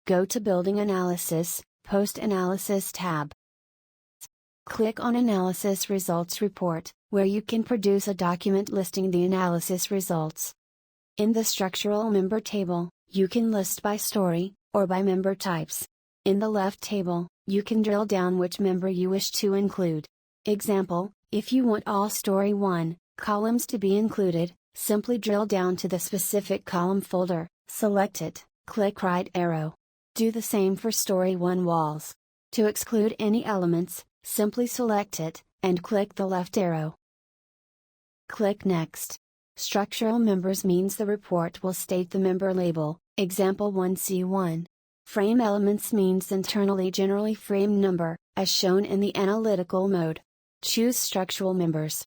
Go to Building Analysis, Post-Analysis tab. Click on Analysis Results Report, where you can produce a document listing the analysis results. In the Structural Member table, you can list by story, or by member types. In the left table, you can drill down which member you wish to include. Example, if you want all Story 1 columns to be included, simply drill down to the specific column folder, select it, click right arrow. Do the same for Story 1 walls. To exclude any elements, simply select it, and click the left arrow. Click Next. Structural members means the report will state the member label, example 1C1. Frame elements means internally generally frame number, as shown in the analytical mode. Choose structural members.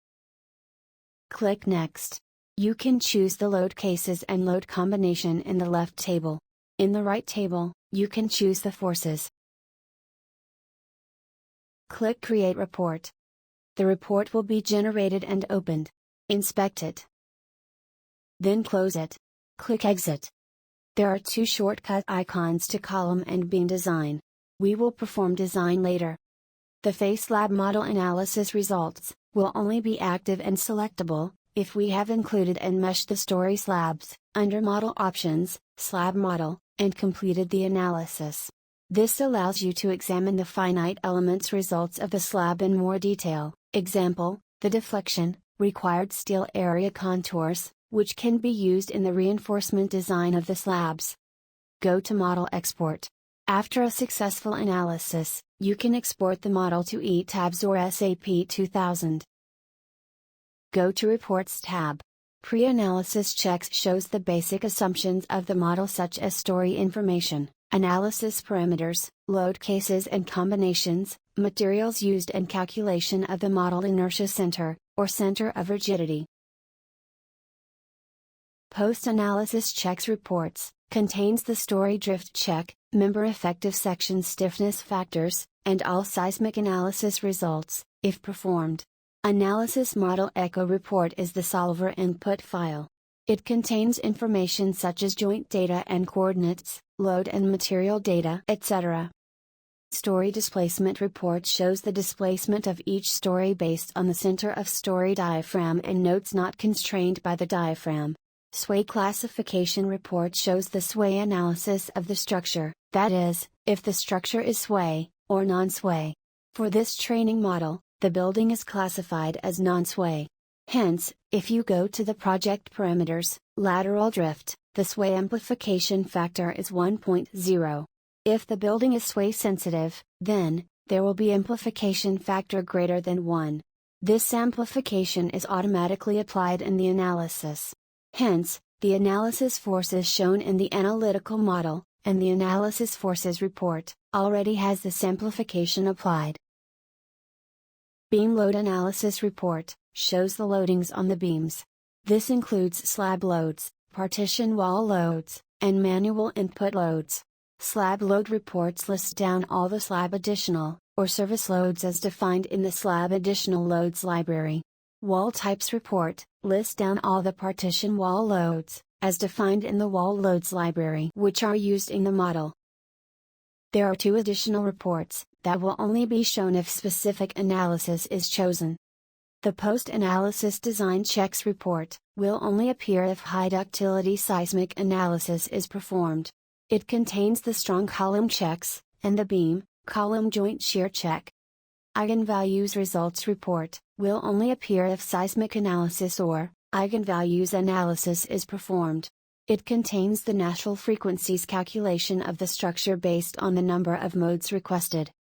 Click Next. You can choose the load cases and load combination in the left table. In the right table, you can choose the forces. Click Create Report. The report will be generated and opened. Inspect it. Then close it. Click Exit. There are two shortcut icons to column and beam design. We will perform design later. The face slab model analysis results will only be active and selectable if we have included and meshed the story slabs under Model Options, Slab Model, and completed the analysis. This allows you to examine the finite elements results of the slab in more detail. Example, the deflection, required steel area contours, which can be used in the reinforcement design of the slabs. Go to Model Export. After a successful analysis, you can export the model to eTabs or SAP 2000. Go to Reports tab. Pre-analysis checks shows the basic assumptions of the model such as story information, analysis parameters, load cases and combinations, materials used and calculation of the model inertia center, or center of rigidity. Post-analysis checks reports, contains the story drift check, member effective section stiffness factors, and all seismic analysis results, if performed. Analysis Model Echo Report is the solver input file. It contains information such as joint data and coordinates, load and material data, etc. Story Displacement Report shows the displacement of each story based on the center of story diaphragm and notes not constrained by the diaphragm. Sway Classification Report shows the sway analysis of the structure, that is, if the structure is sway, or non-sway. For this training model, the building is classified as non-sway. Hence, if you go to the project parameters, lateral drift, the sway amplification factor is 1.0. If the building is sway sensitive, then, there will be amplification factor greater than 1. This amplification is automatically applied in the analysis. Hence, the analysis forces shown in the analytical model, and the analysis forces report, already has this amplification applied. Beam Load Analysis Report shows the loadings on the beams. This includes slab loads, partition wall loads, and manual input loads. Slab load reports list down all the slab additional, or service loads as defined in the slab additional loads library. Wall Types Report lists down all the partition wall loads, as defined in the wall loads library, which are used in the model. There are two additional reports that will only be shown if specific analysis is chosen. The Post-Analysis Design Checks report will only appear if high ductility seismic analysis is performed. It contains the strong column checks, and the beam, column joint shear check. Eigenvalues Results Report will only appear if seismic analysis or eigenvalues analysis is performed. It contains the natural frequencies calculation of the structure based on the number of modes requested.